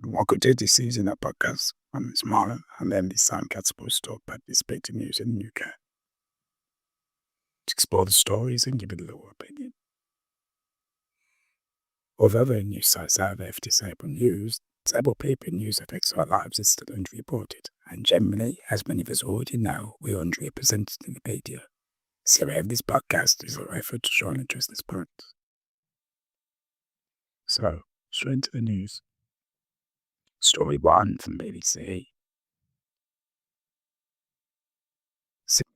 Welcome to this season of podcast. I'm Miss Marlon, and then this time cat supposed to participate in news in the UK. To explore the stories and give it a little opinion. Although the news sites out there have disabled news, disabled people news affects our lives is still underreported, and generally, as many of us already know, we're underrepresented in the media. So we have this podcast is our effort to try and address this point. So, straight into the news. Story 1 from BBC.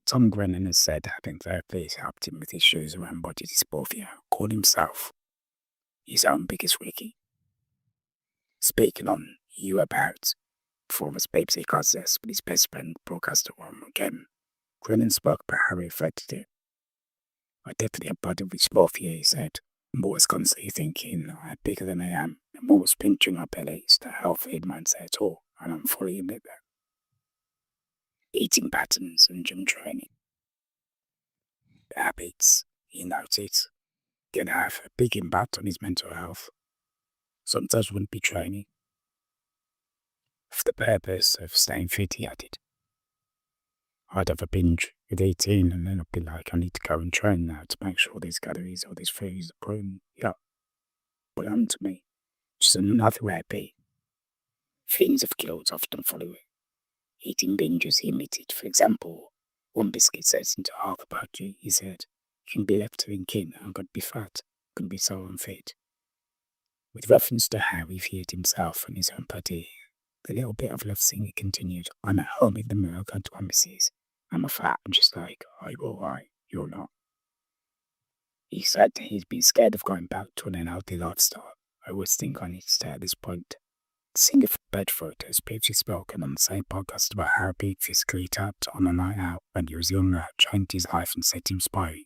Tom Grennan has said having therapy has helped him with issues around body dysmorphia, called himself his own biggest wiki. Speaking on You About, performance BBC contest with his best friend, broadcaster Ron again, Grennan spoke about how he affected it. I definitely have body dysmorphia, he said. I'm always constantly thinking I'm bigger than I am. I'm always pinching my belly. It's not healthy in mindset at all, and I'm fully admit that. Eating patterns and gym training. Habits, he noted, can have a big impact on his mental health. Sometimes wouldn't be training for the purpose of staying fit, he added. I'd have a binge at 18 and then I'd be like, I need to go and train now to make sure these calories or these foods are proven. Yeah, but to me, just another habit. Things of guilt often follow it. Eating binges, he admitted. For example, one biscuit sets into half a budget, he said. You can be left thinking, I'm going to be fat, I'm going to be so unfit. With reference to how he viewed himself and his own body, the little bit of love singer continued, I'm at home in the mirror going to embassies. I'm a fat, I'm just like, are you alright? You're not. He said he'd been scared of going back to an unhealthy lifestyle. I always think I need to stay at this point. The singer from Bedford has previously spoken on the same podcast about how being physically tapped on a night out when he was younger changed his life and set him inspiring.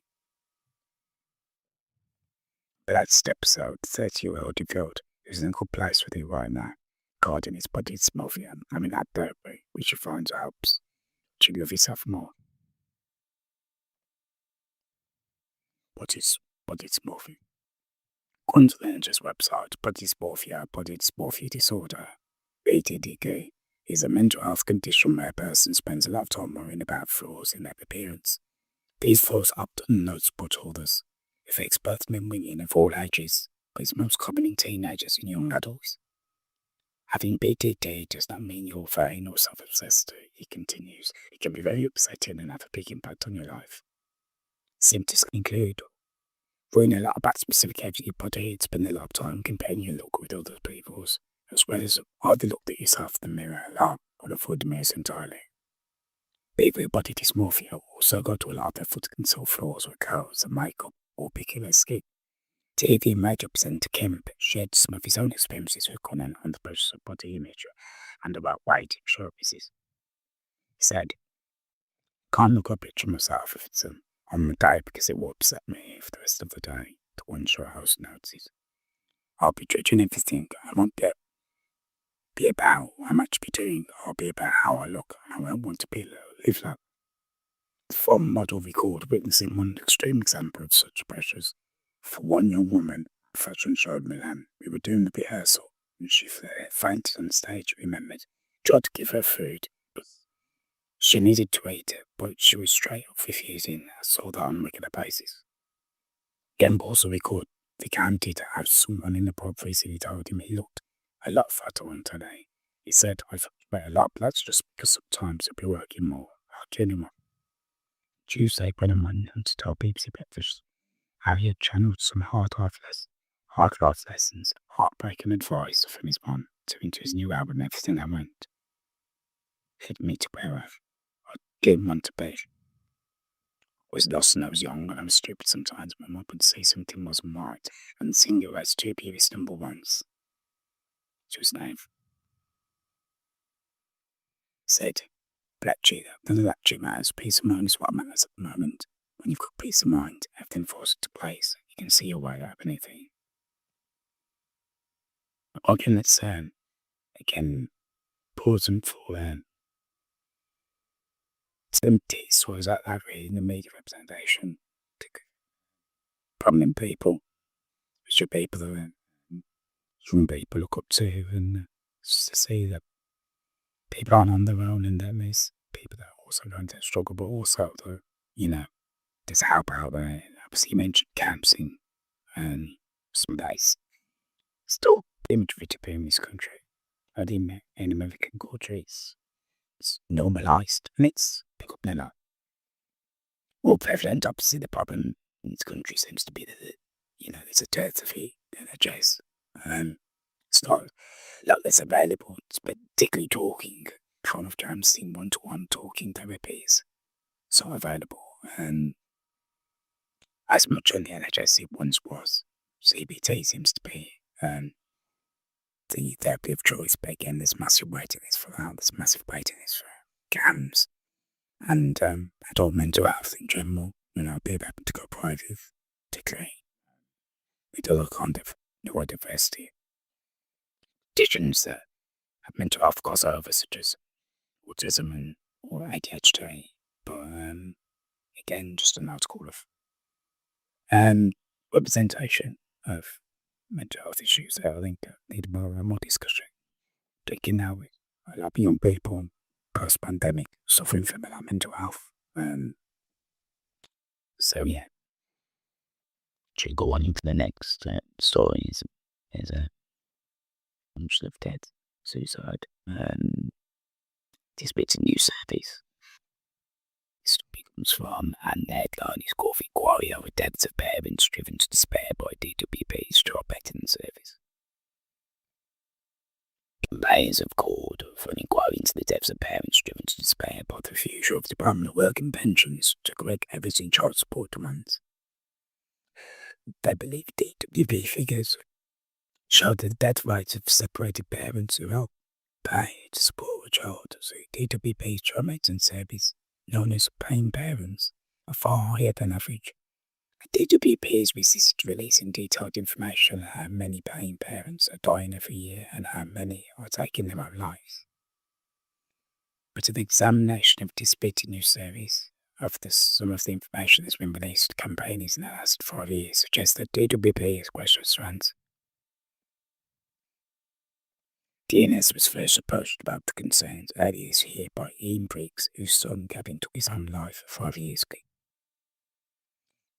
But that's episode 30-year-old revealed is in a good place with you right now. God in his body dysmorphia. I mean that therapy, which he finds helps to love yourself more. Body dysmorphia. According to the NHS website, body dysmorphia disorder, BDDK, is a mental health condition where a person spends a lot of time worrying about flaws in their appearance. These flaws are often noticeable to others. It affects both men and women of all ages, but it's most common in teenagers and young adults. Having BDD does not mean you're vain or self-obsessed, he continues. It can be very upsetting and have a big impact on your life. Symptoms include worrying a lot about specific areas of your body, spending a lot of time comparing your look with other people's, as well as hardly look at yourself in the mirror a lot or avoid the mirrors entirely. People with body dysmorphia also go to a lot of effort to conceal flaws with curls and makeup or picking their skin. TV major presenter Kemp shared some of his own experiences with Conan on the process of body image and about weight in showbiz. He said, can't look at a picture of myself if it's on the day because it will upset me for the rest of the day, the one show host notices. I'll be judging everything. I won't be about how much be doing. I'll be about how I look and how I want to be live like. The former model recalled witnessing one extreme example of such pressures. For one young woman, a fashion show in Milan, we were doing the rehearsal, and she fainted on stage, remembered. Tried to give her food, but she needed to eat it, but she was straight up refusing. I saw that on a regular basis. Gemb also recalled the county to have someone in the pub recently told him he looked a lot fatter on today. He said, I felt a lot, but that's just because sometimes I'll be working more. How genuine. Tuesday, Brennan went on to tell BBC Breakfast how he had channeled some hard life lessons, heartbreaking advice from his mom into his new album, Everything I Want. Hit me to where I didn't want to be. I was lost when I was young and I was stupid sometimes. My mom would say something wasn't right and sing it as two previous number ones. She was named. Said, Black Cheetah, none of that matters. Peace of mind is what matters at the moment. When you've got peace of mind, everything falls into place. You can see your way out of anything. Again, let's again, pause and fall in. Some this was that really in the media representation. Prominent people, which are people that some people look up to, and to see that people aren't on their own and that there's people that are also going to struggle, but also, there's help out there. Obviously, you mentioned camping, and some days still imagery to be in this country. I think in American culture, it's normalized and it's pick up now. More prevalent. Obviously, the problem in this country seems to be that there's a dearth of the NHS. It's not a lot less available. It's particularly talking front of terms in one-to-one talking therapies. It's not available, and as much on the NHS it once was. CBT seems to be the therapy of choice, but again, there's massive waiting list for that. There's massive waiting list for CAMHS and adult mental health in general. People happen to go private, particularly with other kind of neurodiversity conditions that have mental health crossover, such as autism or ADHD. But again, just an article of representation of mental health issues that I think need more discussion. Thinking now with a lot of young people post-pandemic suffering from mental health. So yeah. Should go on into the next story is a bunch of dead suicide. This bit's a new service. This story comes from, and the headline is Court Inquiry over deaths of parents driven to despair by DWP's child betting service. Campaigners have called for an inquiry into the deaths of parents driven to despair by the refusal of the Department of Work and Pensions to correct errors in child support demands. They believe DWP figures show that the death rates of separated parents who help pay to support a child through DWP's child maintenance service, known as paying parents, are far higher than average. DWP has resisted releasing detailed information on how many paying parents are dying every year and how many are taking their own lives. But an examination of this bit in new service of some of the information that's been released to campaigners in the last 5 years suggests that DWP has questioned strands. DNS was first approached about the concerns earlier this year by Ian Briggs, whose son Gavin took his own life 5 years ago.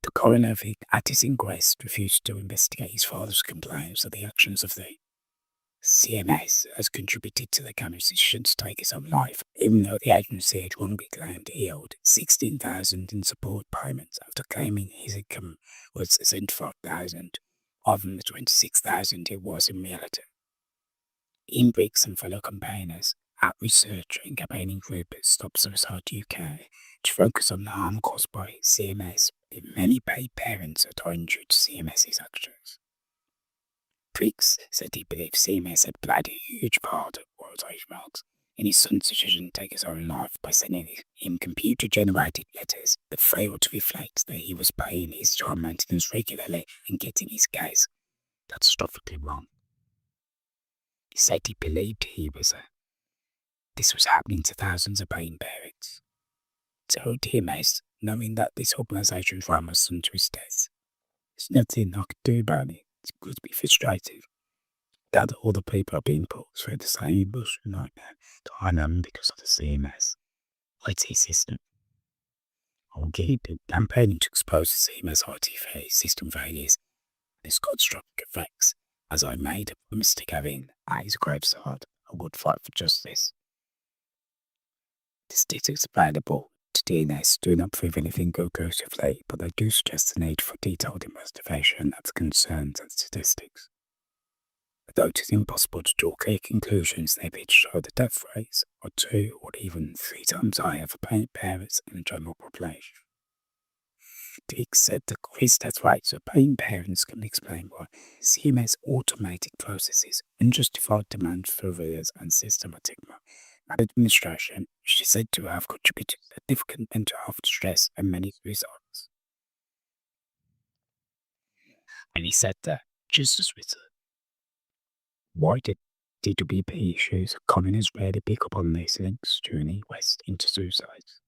The coroner at his inquest refused to investigate his father's complaints that the actions of the CMS has contributed to the Cameron's decision to take his own life, even though the agency had wrongly claimed he owed $16,000 in support payments after claiming his income was $75,000, rather than the $26,000 it was in reality. Ian Briggs and fellow campaigners at research and campaigning group Stop Suicide UK to focus on the harm caused by CMS if many paid parents are dying due to CMS's actions. Briggs said he believed CMS had played a huge part in his son's decision to take his own life by sending him computer-generated letters that failed to reflect that he was paying his child maintenance regularly and getting his case catastrophically wrong. He said he believed this was happening to thousands of paying parents. So TMS, knowing that this organisation ran my son to his death, there's nothing I could do about it. It's going to be frustrating that all the people are being put through the same bush nightmare time because of the CMS IT system. I'll keep campaigning to expose the CMS IT system failures and its catastrophic effects, as I made a promise to Gavin at his graveside. I would fight for justice. The statistics available to DNS do not prove anything conclusively, but they do suggest the need for detailed investigation of the concerns and statistics. Although it is impossible to draw clear conclusions, they appear to show the death rates are 2 or even 3 times higher for parents in the general population. Dick said the increased death rates of paying parents can explain why CMS automated processes unjustified demands for arrears and systematic maladministration, which is said to have contributed to significant mental health stress and many results. And he said that, just as with why did DWP issues, commoners rarely pick up on these links during the West into suicides.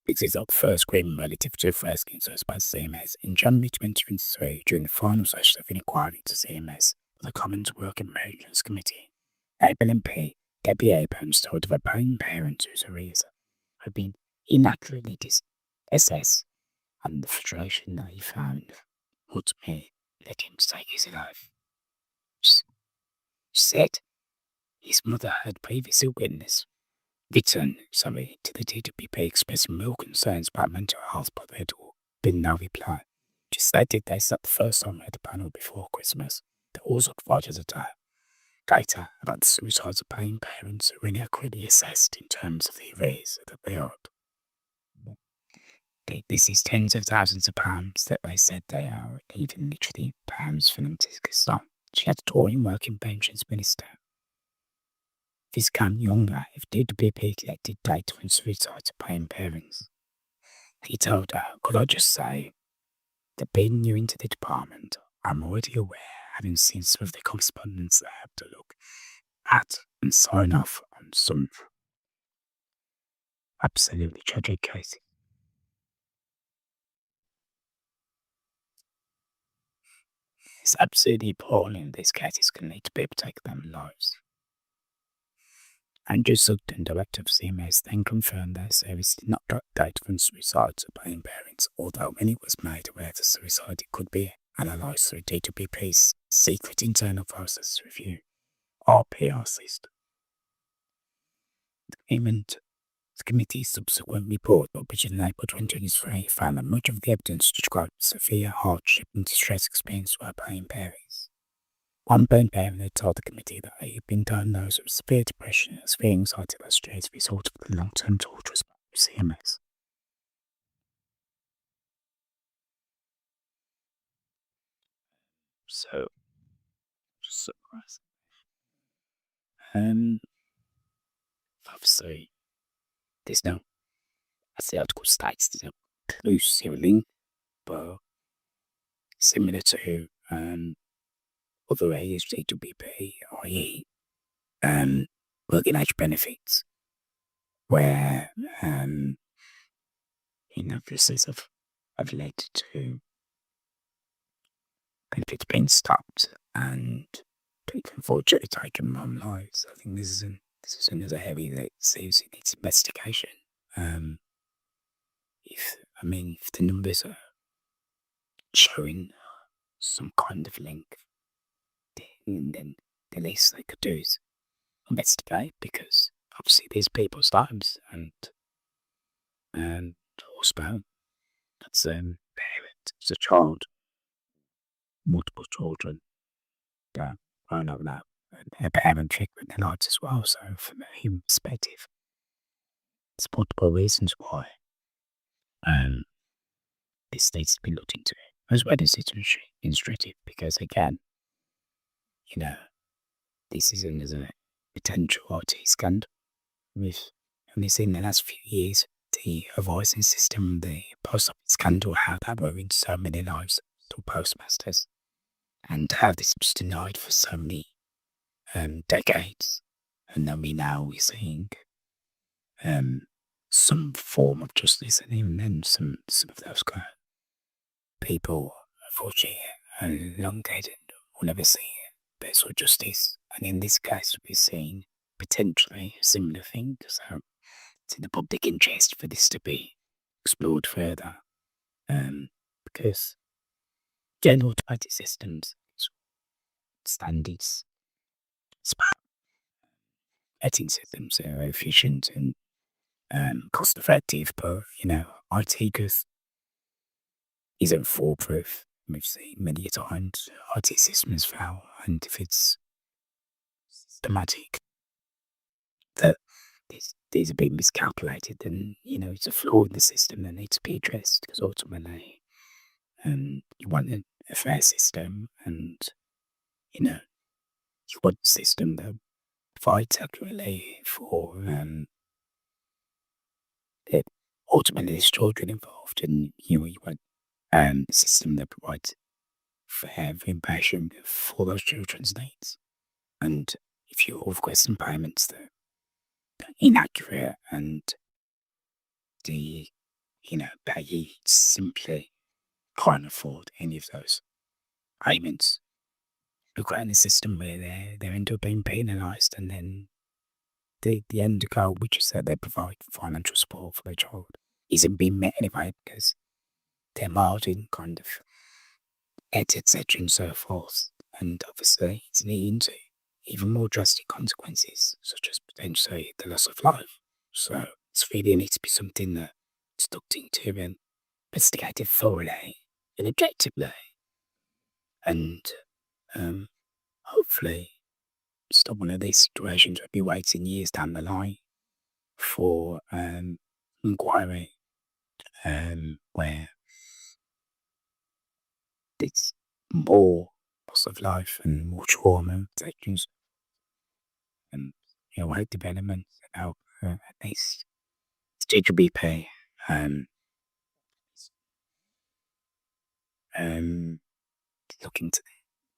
This is our first claim relative to first concerns by CMS. In January 2023, during the final session of an inquiry into CMS, for the Commons Working Arrangements Committee, Abel MP Debbie Abrams told of a paying parent whose arrears had been inaccurately assessed, and the frustration that he found ultimately led him to take his life. She said his mother had previously written to the DWP expressing real concerns about mental health, but there had been no reply. She stated that it's not the first time we had a panel before Christmas that also provided data about the suicides of paying parents who were inaccurately assessed in terms of the arrears that they owed. This is tens of thousands of pounds that they said they are, even literally pounds for them to stop. She had to talk in working pensions minister. This came younger if DWP collected data on suicides of paying parents. He told her, could I just say that being new into the department, I'm already aware, having seen some of the correspondence that I have to look at and sign off on some absolutely tragic cases. It's absolutely appalling these cases can lead to people taking their lives. Andrew Sugden, director of CMS, then confirmed their service did not track data from suicides of paying parents, although when it was made aware of the suicide, it could be analysed through DWP's secret internal process review, RPR system. The committee's subsequent report, published in April 2023, found that much of the evidence described severe hardship and distress experienced by paying parents. One paying parent had told the committee that he had been diagnosed with severe depression and severe anxiety last year as a result of the long-term torturous with CMS. So, just summarize. Obviously, there's no, as the article states, there's no close link, but similar to other areas of DWP, i.e., working age benefits, where process have led to benefits being stopped and people unfortunately taking their own lives. I think this is another area that seems in its investigation. If the numbers are showing some kind of link, then the least they could do is investigate, because obviously these people's lives and also that's parent, it's a child, multiple children, grown up now, and their parent figure in their lives as well. So from a human perspective, there's multiple reasons why this needs to be looked into, as well as it's administrative, because again, this is another potential IT scandal. We've only seen in the last few years the advising system, the post office scandal, how that ruined so many lives to postmasters, and how this was denied for so many decades. And then we're seeing some form of justice, and even then some of those people, unfortunately, are long dead and will never see better justice. And in this case, we're seeing potentially a similar thing. So it's in the public interest for this to be explored further, because general automated systems, standards, betting systems are efficient and cost effective, but IT isn't foolproof. We've seen many times IT systems fail, and if it's systematic that these are being miscalculated, then it's a flaw in the system that needs to be addressed, because ultimately you want a fair system, and you want a system that provides accurately for ultimately there's children involved, and you want a system that provides fair information for those children's needs. And if you request payments that are inaccurate, and the payee simply can't afford any of those payments, We've got in a system where they end up being penalised, and then the end goal, which is that they provide financial support for their child, isn't being met anyway because their margin kind of etc. and so forth. And obviously, it's leading to even more drastic consequences, such as potentially the loss of life. So it's really needs to be something that's looked into and investigated thoroughly and objectively. And hopefully, it's not one of these situations where we'll be waiting years down the line for inquiry, where it's more loss of life and more trauma sections and weight development and how at least GBP looking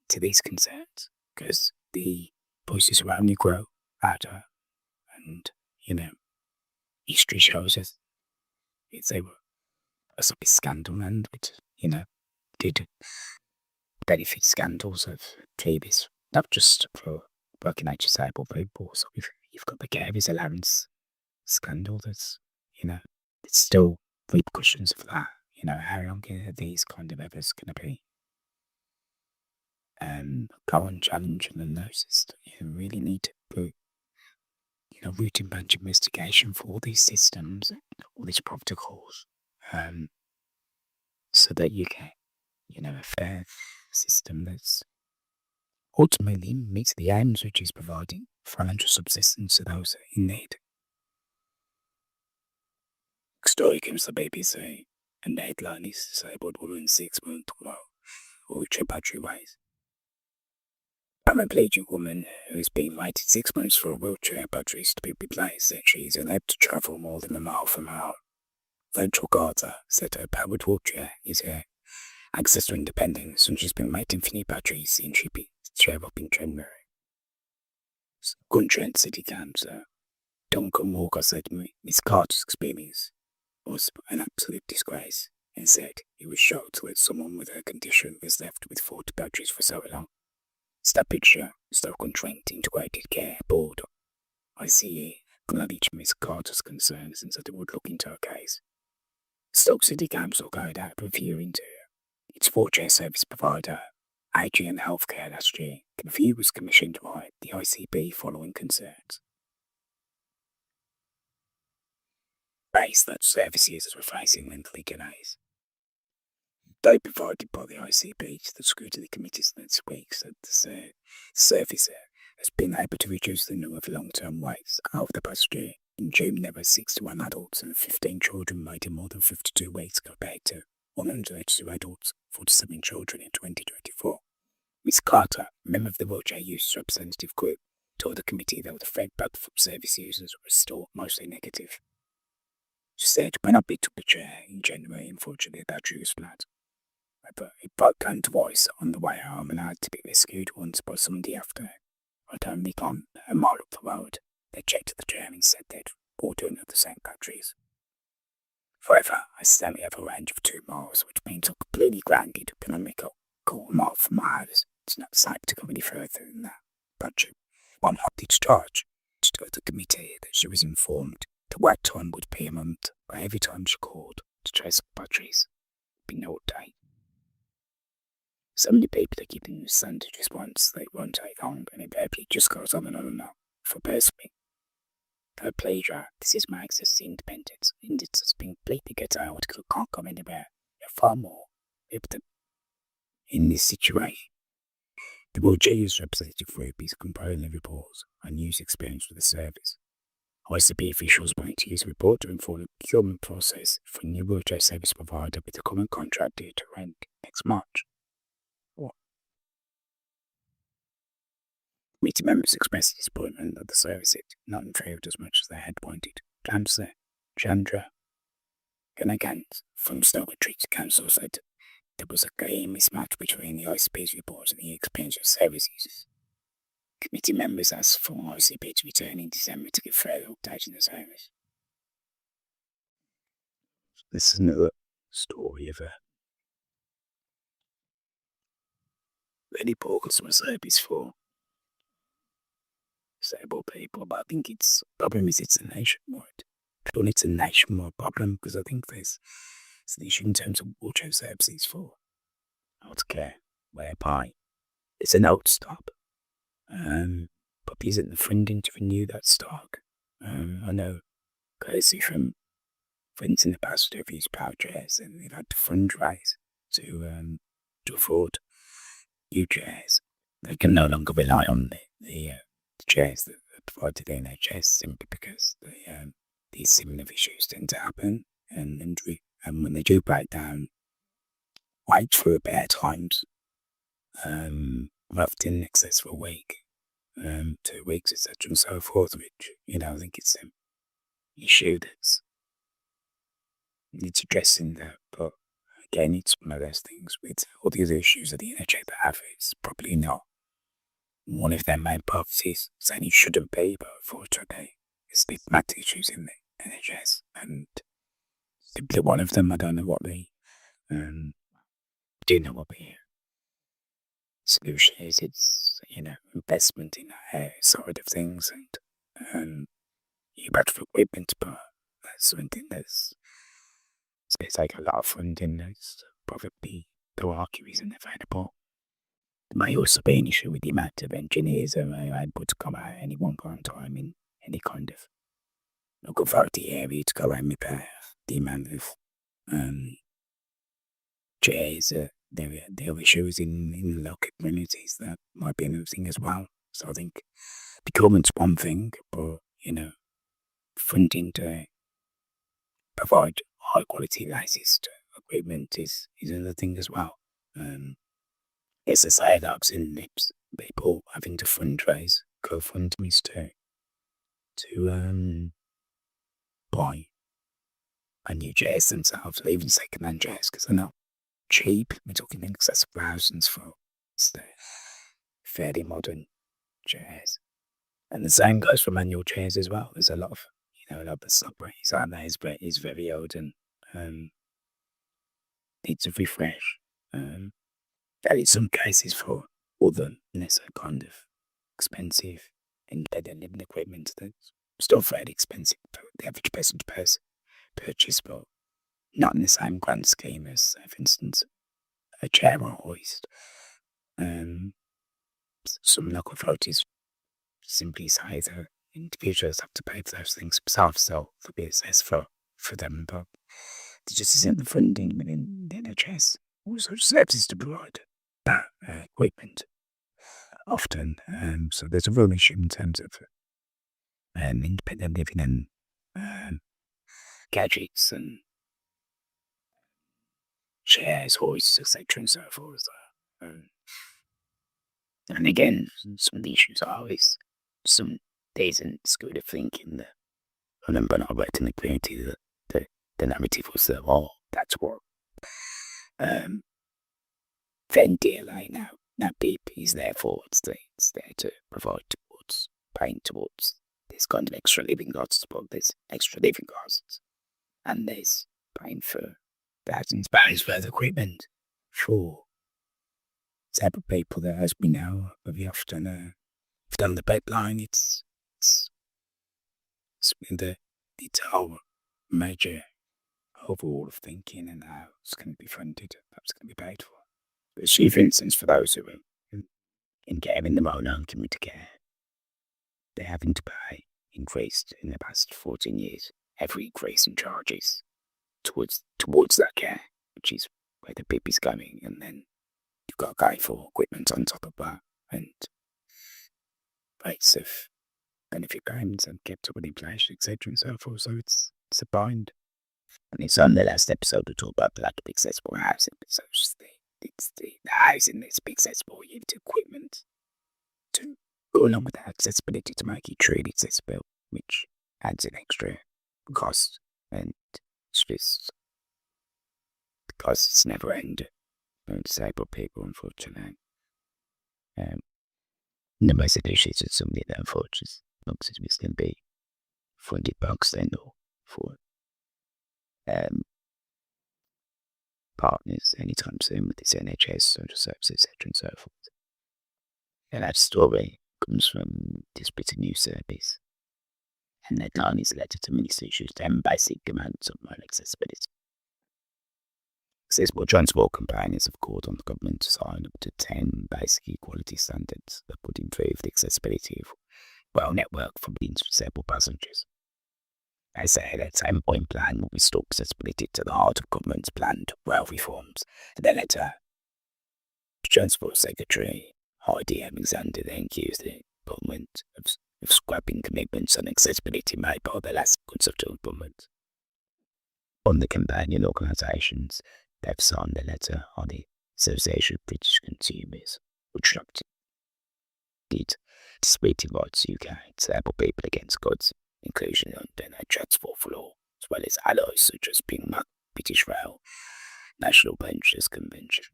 to these concerns because the voices around you grow louder, and history shows us they were a sort of scandal, and did benefit scandals of babies, not just for working age disabled people. So you've got the Gary's allowance scandal. That's it's still repercussions of that. How long are these kind of efforts going to be go on challenging the nurses? You really need to put root and branch investigation for all these systems, all these protocols, so that you get a fair system that's ultimately meets the aims, which is providing financial subsistence to those in need. Story comes to the BBC, and the headline is "Disabled Woman 6 months ago, wheelchair battery ways." A paraplegic woman who has been waiting 6 months for a wheelchair batteries to be replaced said she is unable to travel more than a mile from her home. Rachel Carter said her powered wheelchair is her access to independence, and she's been waiting for new batteries since she picked the chair up in January. Guntrent City Councillor Duncan Walker said Miss Carter's experience was an absolute disgrace, and said he was shocked that someone with her condition was left with 40 batteries for so long. Staffordshire Stoke-on-Trent Integrated Care Board, ICE, acknowledged Miss Carter's concerns and said it would look into her case. Stoke City Council carried out a review into its wheelchair service provider, AGN Healthcare, last year. The review was commissioned by the ICB following concerns raised that service users were facing lengthy delays. They provided by the ICB to the scrutiny committees next week said the service has been able to reduce the number of long-term waits over the past year. In June, there were 61 adults and 15 children waiting more than 52 weeks compared to 182 adults, 47 children in 2024. Ms. Carter, a member of the wheelchair users representative group, told the committee that the feedback from service users was still mostly negative. She said, "When I picked up the chair in January, unfortunately the battery was flat. It broke down twice on the way home and I had to be rescued once by somebody after I'd only gone a mile up the road. They checked the chair and said they'd bought another set of batteries. However, I still only have a range of 2 miles, which means I'm completely grounded. Can I make a quarter mile from my house? It's not safe to go any further than that." Battery one hot discharge. She told the committee that she was informed the wait time would be a month, but every time she called to trace up batteries, it'd be no day. So many people are giving the standard response they won't take long, and it just goes on and on and on. For personally, paraplegia, this is my access to independence, and it's been completely cut out because I can't go anywhere. There are far more people in this situation. The wheelchair user representative group is compiling reports on user experience with the service. ICB officials want to use the report to inform the procurement process for a new wheelchair service provider with the current contract due to end next March. Committee members expressed disappointment that the service had not improved as much as they had wanted. Councillor Chandra Ganagans from Stoke-on-Trent Council said there was a clear mismatch between the ICB's report and the experience of service users. Committee members asked for ICB to return in December to give further updates on the service. This is another story of really poor customer service for disabled people, but I think problem is it's a nationwide. Well, it's a nationwide problem because I think there's an issue in terms of wheelchair services for healthcare, whereby it's an old stock, but isn't the funding to renew that stock. I know, courtesy from friends in the past who've used power chairs and they've had to fundraise to afford new chairs. They can no longer rely on the chairs that are provided to the NHS simply because these similar issues tend to happen, and when they do break down, wait for bad times, often in excess of a week, 2 weeks, etc., and so forth. Which I think it's an issue that's needs addressing that, but again, it's one of those things with all the other issues that the NHS have. It's probably not one of their main purposes, saying it shouldn't be, but unfortunately, it's the main issues in the NHS, and simply one of them. I don't know what the do know what the solution is. It's investment in that side of things, and you better equipment, but that's something that's it's like a lot of funding that's probably the argue isn't available. There may also be an issue with the amount of engineers who are able to come out at any one point in time in any kind of local authority area to go and repair the amount of chairs. There are issues in local communities that might be another thing as well. So I think procurement's one thing, but funding to provide high quality licensed equipment is another thing as well. It's a side arcs in lips, people having to fundraise, GoFundMe's to buy a new chairs themselves, or even second-hand chairs, because they're not cheap. We're talking in excess of thousands for fairly modern chairs. And the same goes for manual chairs as well. There's a lot of the subways out there is very old and needs a refresh. That in some cases for other lesser kind of expensive independent living equipment that's still fairly expensive for the average person to purchase, but not in the same grand scheme as, for instance, a chair or a hoist. Some local authorities simply say that individuals have to pay for those things themselves, so there'll be assessed for them, but there just isn't the funding within the NHS or such services to provide that equipment often. So there's a real issue in terms of independent living and gadgets and chairs, hoists, etc., and so forth. And again, some of the issues are always some decent school of thinking that I remember when I worked in the community that the narrative was that, that's what then DLA now BIP is there for. It's there to provide towards paying towards this kind of extra living costs, but there's extra living costs, and there's paying for thousands of pounds worth of equipment for several people that, as we know, very often have done the pipeline. It's a whole major overhaul of thinking and how it's going to be funded, how it's going to be paid for. But see, for instance, for those who are in care in the own community care, they're having to pay increased in the past 14 years, every increase in charges towards that care, which is where the BIP is going, and then you've got to pay for equipment on top of that, and rates of benefit payments and kept up with inflation, etc., and so forth. So it's a bind. And it's on the last episode we talked about lack of accessible housing. So it's the housing that's accessible. You have the equipment to go along with that accessibility to make it truly accessible, which adds an extra cost, and it's just the costs never end for disabled people, unfortunately. The most issues with somebody that unfortunately is going to be funded by Oxford or for partners anytime soon with this NHS, social services, etc., and so forth. And that story comes from this Britain News Service, and the Times letter to Minister issues 10 basic commands on rail accessibility. Accessible transport campaigners have called on the government to sign up to 10 basic equality standards that would improve the accessibility of rail network for disabled passengers. They say that 10-point plan will restore accessibility to the heart of government's planned rail reforms. In their letter, Transport Secretary Heidi Alexander then accused the government of scrapping commitments on accessibility made by the last Conservative government. On the companion organisations, they've signed a letter on the Association of British Consumers, which did Disability Rights UK, Disabled People Against Goods, Inclusion under Transport for Law, as well as allies such as PINGMAC, British Rail, National Pensions Convention,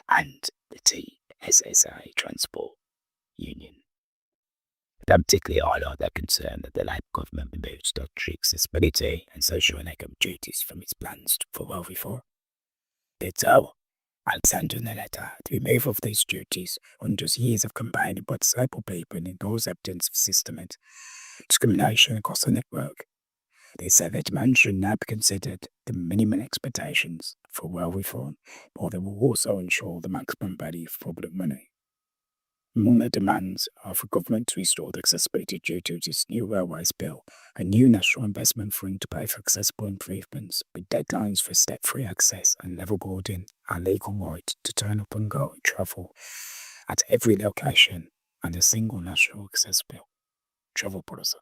and the TSSA Transport Union. They particularly highlight their concern that the Labour government removes statutory accessibility and social and economic duties from its plans for rail reform. They tell Alexander in the letter, the removal of these duties unders years of campaigning by disabled people and endorse evidence of systematic discrimination across the network. They say that demands should now be considered the minimum expectations for rail reform, but they will also ensure the maximum value for public money. Among the demands are for government to restore the accessibility due to its new railways bill, a new national investment fund to pay for accessible improvements, with deadlines for step-free access and level boarding, and legal right to turn up and go and travel at every location, and a single national accessible travel policy.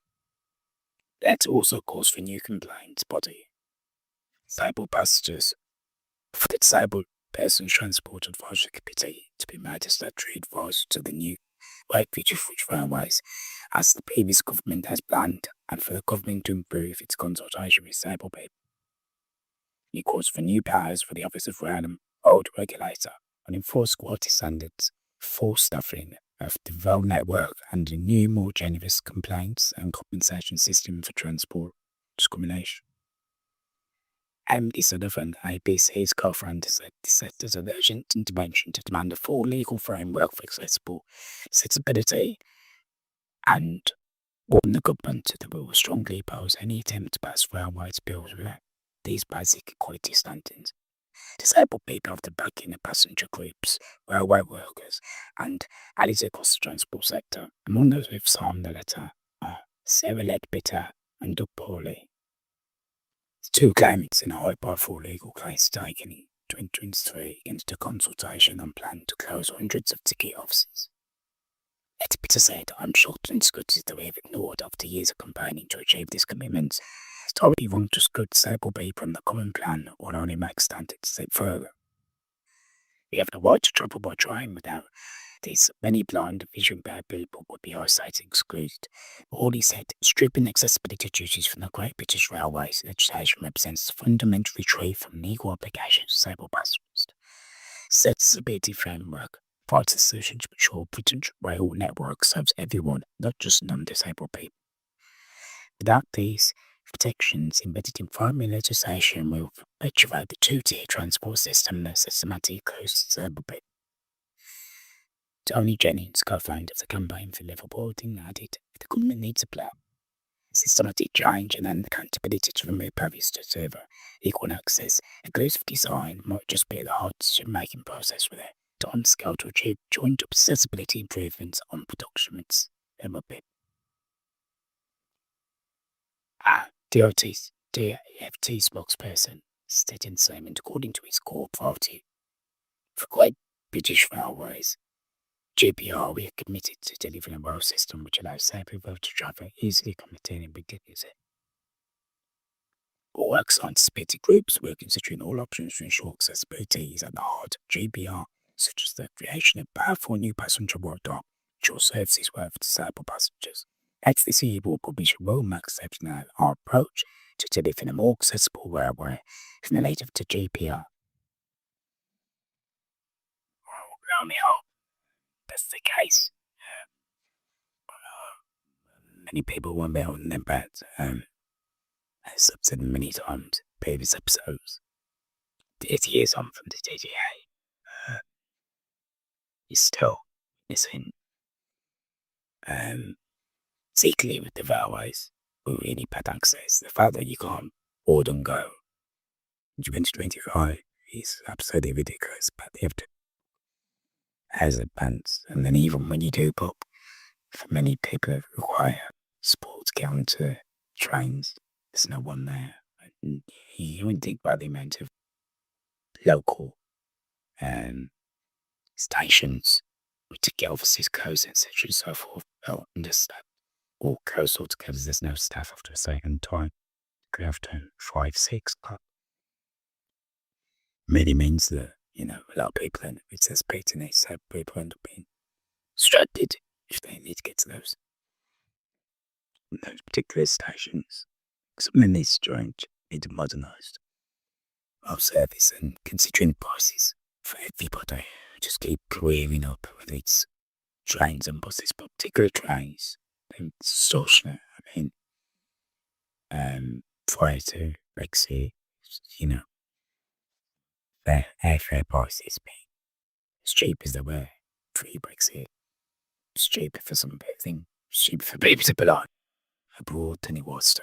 That also calls for new complaints body. Disabled passengers for the Disabled Persons Transport Advisory Committee to be made a statutory advisor to the new British Railways, as the previous government has planned, and for the government to improve its consultation with disabled people. He calls for new powers for the Office of Rail and Road Regulator and enforce quality standards, full staffing of the rail network, and a new, more generous complaints and compensation system for transport discrimination. Emily Sullivan, ABC's co-founder, said this is an urgent intervention to demand a full legal framework for accessible accessibility and warn the government that we will strongly oppose any attempt to pass railways bills without these basic equality standards. Disabled people have the backing of passenger groups, railway workers, and allies across the transport sector. Among those who've signed the letter are Sarah Ledbetter and Doug Pauly. Two claimants in a high-profile legal case taken in 2023 against a consultation on plan to close hundreds of ticket offices. Ledbetter said, "I'm shocked and disgusted that we have ignored after years of campaigning to achieve this commitment. It's totally wrong to exclude disabled people from the common plan or only make standards step further. We have the right to travel by train without this. Many blind and vision impaired people would be isolated and excluded." All he said, stripping accessibility duties from the Great British Railways legislation represents a fundamental retreat from legal obligations to disabled passengers. Accessibility framework provides a solution to ensure British rail network serves everyone, not just non-disabled people. Without these protections embedded in primary legislation, will perpetuate the two-tier transport system that systematically includes disabled people. Tony Jennings, co-founder of the Campaign for Level Boarding, added, "The government needs a plan. Systematic change and an accountability to remove barriers to serve equal access. Inclusive design might just be the hard decision-making process with a time scale to achieve joint accessibility improvements on documents." DFT spokesperson stated in the statement, according to his core priority for Great British Railways, GPR, we are committed to delivering a rail system which allows disabled people to travel easily, committing with dignity. All accessibility groups were considering all options to ensure accessibility is at the heart of GPR, such as the creation of powerful new passenger portal, which will services for disabled passengers. XTC will publish a roadmap setting out our approach to delivering a more accessible railway relative to GPR. I only hope that's the case. Many people won't be on their beds, as I've said many times, previous episodes. 30 years on from the TGA. is still missing. Particularly with the railways, who really bad access. The fact that you can't board and go in 2025 is absolutely ridiculous, but they have to as a pants. And then even when you do book, for many people who require sports counter trains, there's no one there. And you wouldn't think about the amount of local stations to get offices, codes, etc. and so forth. They'll understand. All codes altogether, there's no staff after a certain time. Could have to 5, 6 o'clock. Really means that, a lot of people end up with this patronage, so people end up being stranded if they need to get to those particular stations. Something needs to need modernised. Our service, and considering prices for everybody just keep clearing up, whether it's trains and buses, but particular trains, they're extortionate. Prior to Brexit, their airfare prices being as cheap as they were pre-Brexit. It's cheaper for some things. It's cheaper for people to be like abroad than it was to,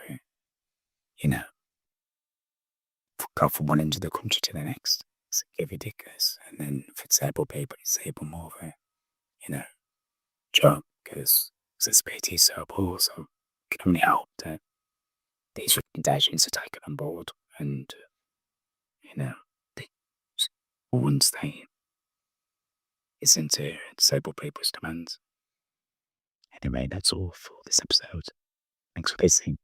go from one end of the country to the next. It's ridiculous. And then for disabled people, it's even more of a, job because accessibility is so poor. So it can only help that these recommendations are taken on board and, they once they listen to disabled people's demands. Anyway, that's all for this episode. Thanks for listening.